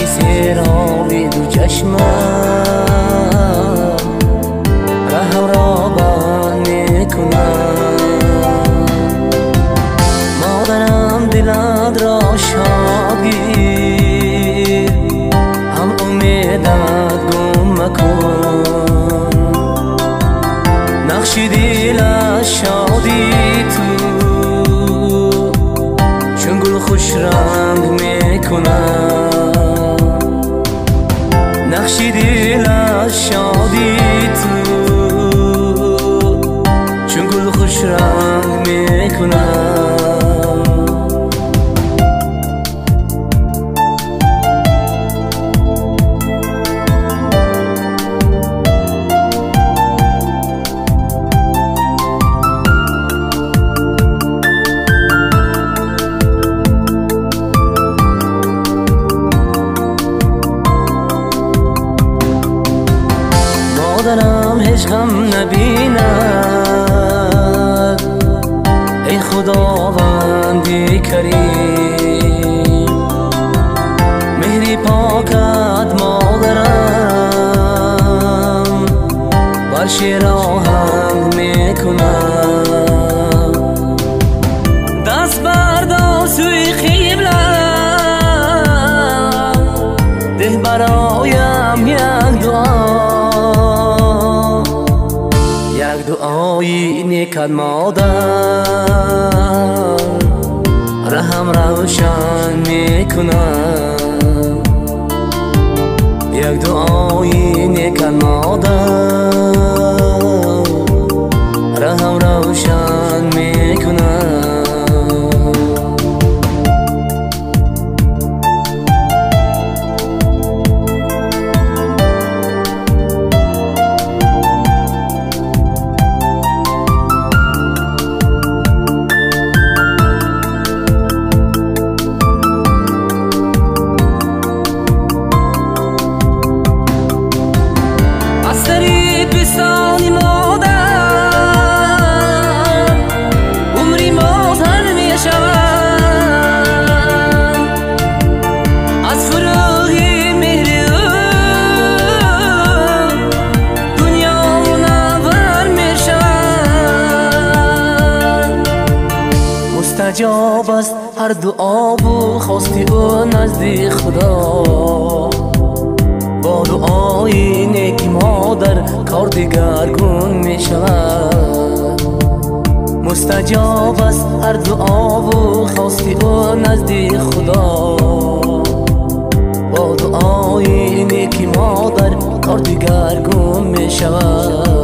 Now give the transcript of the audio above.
اشکی سیرابی دو چشمم رهم را بند میکنم. مادرم دلت را شاد گیر، هم امیدت گم مکن. نقش دل شادی تو چون گل خوش رنگ میکنم. نقش دل شادی تو چون گل خوش رنگ میکنم. مادرم هیچ غم نبیند، ای خداوندی کریم. مهری پاکت مادرم بر شیر آهنگ میکنم. دست بردار سوی قبله، ده برایم یک دعا، یک دعای نیکت مادر رهم روشن میکنم. یک دعای نیکت مادر رهم روشن میکنم. مستجاب است هر دعا و خواستی او نزدیک خدا. با دعای نیکی مادر کار دگرگون می شود. مستجاب است هر دعا و خواستی او نزدیک خدا. با دعای نیکی مادر کار دگرگون می شود.